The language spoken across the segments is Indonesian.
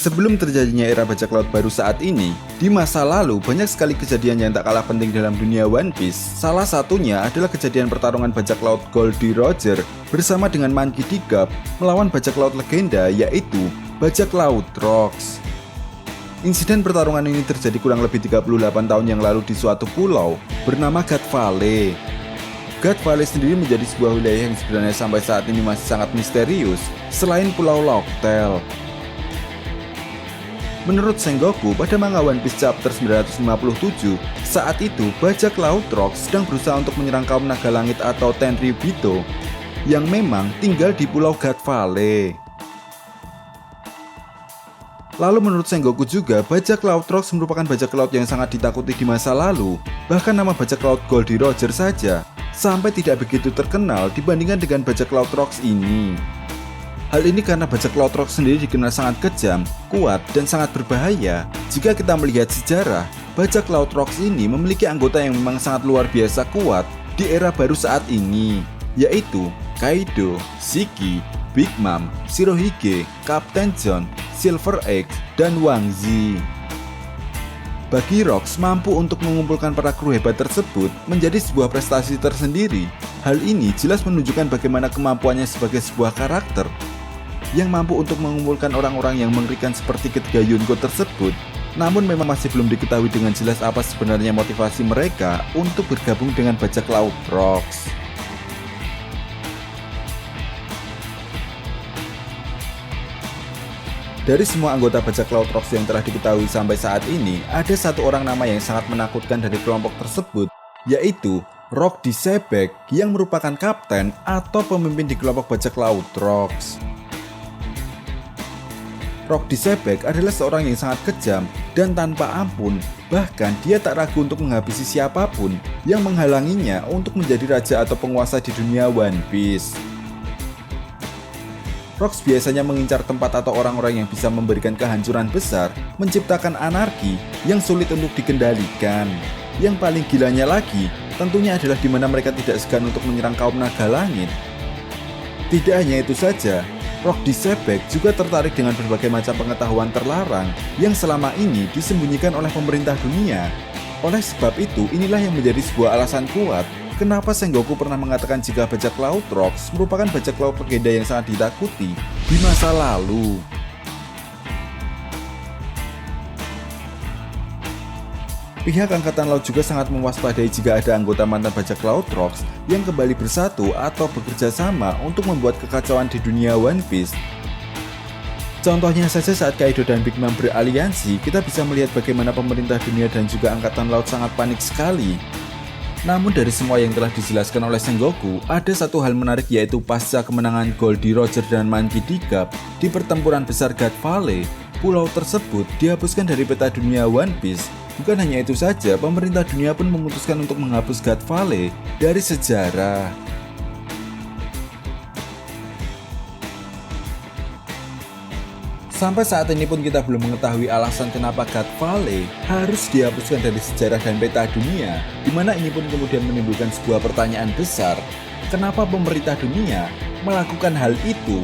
Sebelum terjadinya era bajak laut baru saat ini, di masa lalu banyak sekali kejadian yang tak kalah penting dalam dunia One Piece. Salah satunya adalah kejadian pertarungan bajak laut Goldie Roger bersama dengan Monkey D. Garp melawan bajak laut legenda yaitu bajak laut Rocks. Insiden pertarungan ini terjadi kurang lebih 38 tahun yang lalu di suatu pulau bernama God Valley. God Valley sendiri menjadi sebuah wilayah yang sebenarnya sampai saat ini masih sangat misterius selain Pulau Locktail. Menurut Sengoku, pada manga One Piece chapter 957, saat itu bajak laut Rocks sedang berusaha untuk menyerang kaum naga langit atau Tenryubito yang memang tinggal di Pulau God Valley. Lalu menurut Sengoku juga, bajak laut Rocks merupakan bajak laut yang sangat ditakuti di masa lalu. Bahkan nama bajak laut Goldie Roger saja sampai tidak begitu terkenal dibandingkan dengan bajak laut Rocks ini. Hal ini karena bajak laut Rocks sendiri dikenal sangat kejam, kuat, dan sangat berbahaya. Jika kita melihat sejarah, bajak laut Rocks ini memiliki anggota yang memang sangat luar biasa kuat di era baru saat ini, yaitu Kaido, Shiki, Big Mom, Shirohige, Captain John, Silver Axe, dan Wang Zi. Bagi Rocks mampu untuk mengumpulkan para kru hebat tersebut menjadi sebuah prestasi tersendiri. Hal ini jelas menunjukkan bagaimana kemampuannya sebagai sebuah karakter yang mampu untuk mengumpulkan orang-orang yang mengerikan seperti ketiga Yonko tersebut. Namun memang masih belum diketahui dengan jelas apa sebenarnya motivasi mereka untuk bergabung dengan bajak laut Rocks. Dari semua anggota bajak laut Rocks yang telah diketahui sampai saat ini, ada satu orang nama yang sangat menakutkan dari kelompok tersebut, yaitu Rock Disebek yang merupakan kapten atau pemimpin di kelompok bajak laut Rocks. Rock Disebek adalah seorang yang sangat kejam dan tanpa ampun, bahkan dia tak ragu untuk menghabisi siapapun yang menghalanginya untuk menjadi raja atau penguasa di dunia One Piece. Rocks biasanya mengincar tempat atau orang-orang yang bisa memberikan kehancuran besar, menciptakan anarki yang sulit untuk dikendalikan. Yang paling gilanya lagi, tentunya adalah di mana mereka tidak segan untuk menyerang kaum naga langit. Tidak hanya itu saja, Rock Disebek juga tertarik dengan berbagai macam pengetahuan terlarang yang selama ini disembunyikan oleh pemerintah dunia. Oleh sebab itu, inilah yang menjadi sebuah alasan kuat kenapa Sengoku pernah mengatakan jika bajak laut Rocks merupakan bajak laut legenda yang sangat ditakuti di masa lalu. Pihak Angkatan Laut juga sangat mewaspadai jika ada anggota mantan bajak laut Rocks yang kembali bersatu atau bekerja sama untuk membuat kekacauan di dunia One Piece. Contohnya saja saat Kaido dan Big Mom beraliansi, kita bisa melihat bagaimana pemerintah dunia dan juga Angkatan Laut sangat panik sekali. Namun dari semua yang telah dijelaskan oleh Sengoku, ada satu hal menarik yaitu pasca kemenangan Goldie Roger dan Monkey D. Garp di pertempuran besar God Valley, pulau tersebut dihapuskan dari peta dunia One Piece. Bukan hanya itu saja, pemerintah dunia pun memutuskan untuk menghapus God Valley dari sejarah. Sampai saat ini pun kita belum mengetahui alasan kenapa God Valley harus dihapuskan dari sejarah dan peta dunia, di mana ini pun kemudian menimbulkan sebuah pertanyaan besar. Kenapa pemerintah dunia melakukan hal itu?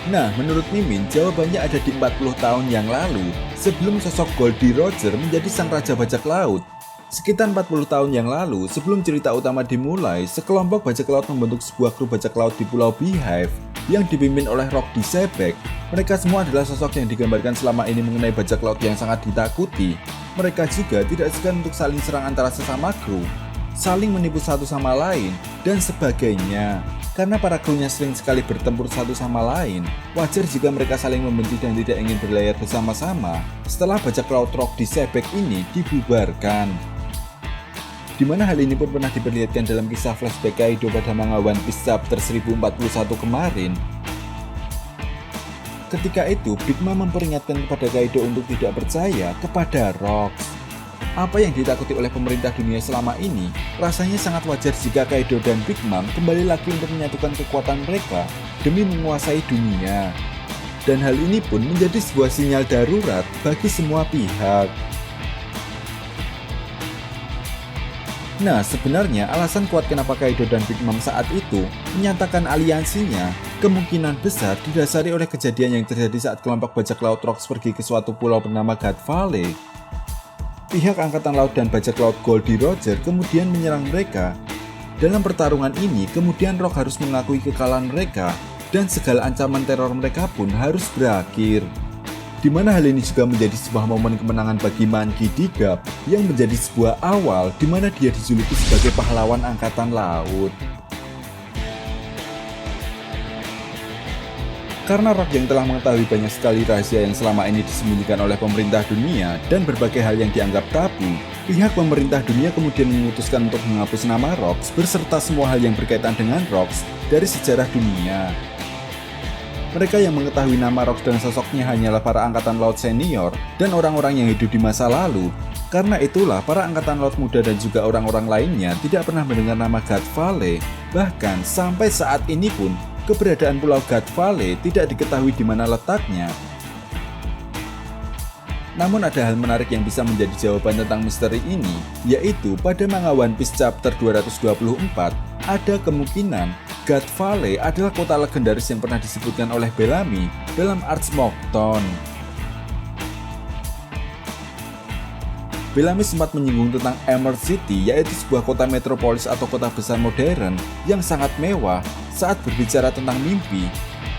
Nah, menurut Mimin, jawabannya ada di 40 tahun yang lalu, sebelum sosok Goldie Roger menjadi sang raja bajak laut. Sekitar 40 tahun yang lalu, sebelum cerita utama dimulai, sekelompok bajak laut membentuk sebuah kru bajak laut di Pulau Beehive yang dipimpin oleh Rock Disebek. Mereka semua adalah sosok yang digambarkan selama ini mengenai bajak laut yang sangat ditakuti. Mereka juga tidak segan untuk saling serang antara sesama kru, saling menipu satu sama lain, dan sebagainya. Karena para krunya sering sekali bertempur satu sama lain, wajar jika mereka saling membenci dan tidak ingin berlayar bersama-sama setelah bajak laut Rock Disebek ini dibubarkan. Di mana hal ini pun pernah diperlihatkan dalam kisah flashback Kaido pada manga One Piece chapter 1041 kemarin. Ketika itu, Big Mom memperingatkan kepada Kaido untuk tidak percaya kepada Rocks. Apa yang ditakuti oleh pemerintah dunia selama ini, rasanya sangat wajar jika Kaido dan Big Mom kembali lagi untuk menyatukan kekuatan mereka demi menguasai dunia. Dan hal ini pun menjadi sebuah sinyal darurat bagi semua pihak. Nah, sebenarnya alasan kuat kenapa Kaido dan Big Mom saat itu menyatakan aliansinya kemungkinan besar didasari oleh kejadian yang terjadi saat kelompok bajak laut Rocks pergi ke suatu pulau bernama God Valley. Pihak Angkatan Laut dan bajak laut Goldie Roger kemudian menyerang mereka. Dalam pertarungan ini, kemudian Rock harus mengakui kekalahan mereka dan segala ancaman teror mereka pun harus berakhir. Di mana hal ini juga menjadi sebuah momen kemenangan bagi Monkey D. Garp yang menjadi sebuah awal di mana dia dijuluki sebagai pahlawan angkatan laut. Karena Rock yang telah mengetahui banyak sekali rahasia yang selama ini disembunyikan oleh pemerintah dunia dan berbagai hal yang dianggap tabu, pihak pemerintah dunia kemudian memutuskan untuk menghapus nama Rocks beserta semua hal yang berkaitan dengan Rocks dari sejarah dunia. Mereka yang mengetahui nama Rocks dan sosoknya hanyalah para angkatan laut senior dan orang-orang yang hidup di masa lalu. Karena itulah para angkatan laut muda dan juga orang-orang lainnya tidak pernah mendengar nama God Valley. Bahkan sampai saat ini pun keberadaan pulau God Valley tidak diketahui di mana letaknya. Namun ada hal menarik yang bisa menjadi jawaban tentang misteri ini, yaitu pada manga One Piece chapter 224 ada kemungkinan God Valley adalah kota legendaris yang pernah disebutkan oleh Bellamy dalam Arch Mockton. Bellamy sempat menyinggung tentang Emerald City, yaitu sebuah kota metropolis atau kota besar modern yang sangat mewah saat berbicara tentang mimpi.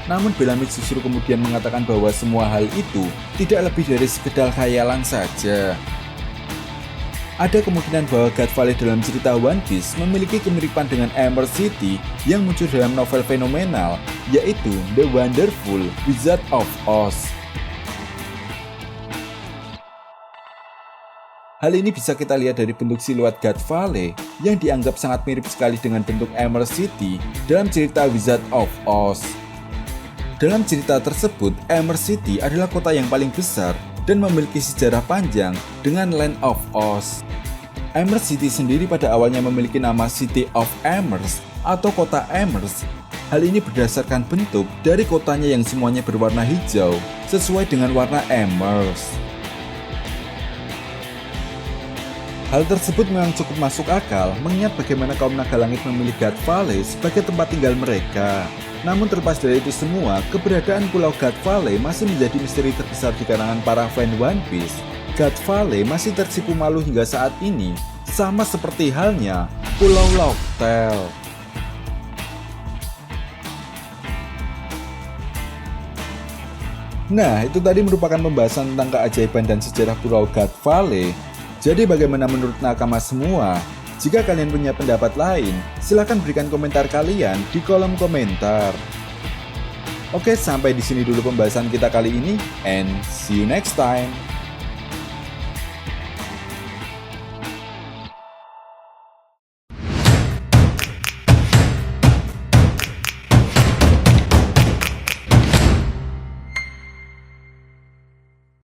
Namun Bellamy justru kemudian mengatakan bahwa semua hal itu tidak lebih dari sekedar khayalan saja. Ada kemungkinan bahwa God Valley dalam cerita One Piece memiliki kemiripan dengan Emerald City yang muncul dalam novel fenomenal, yaitu The Wonderful Wizard of Oz. Hal ini bisa kita lihat dari bentuk siluet God Valley yang dianggap sangat mirip sekali dengan bentuk Emerald City dalam cerita Wizard of Oz. Dalam cerita tersebut, Emerald City adalah kota yang paling besar dan memiliki sejarah panjang dengan Land of Oz. Emerald City sendiri pada awalnya memiliki nama City of Emerald atau kota Emerald. Hal ini berdasarkan bentuk dari kotanya yang semuanya berwarna hijau sesuai dengan warna emerald. Hal tersebut memang cukup masuk akal mengingat bagaimana kaum naga langit memilih God Valley sebagai tempat tinggal mereka. Namun terlepas dari itu semua, keberadaan Pulau God Valley masih menjadi misteri terbesar di kalangan para fan One Piece. God Valley masih tersipu malu hingga saat ini, sama seperti halnya Pulau Locktail. Nah, itu tadi merupakan pembahasan tentang keajaiban dan sejarah Pulau God Valley. Jadi bagaimana menurut nakama semua? Jika kalian punya pendapat lain, silahkan berikan komentar kalian di kolom komentar. Oke, sampai di sini dulu pembahasan kita kali ini, and see you next time.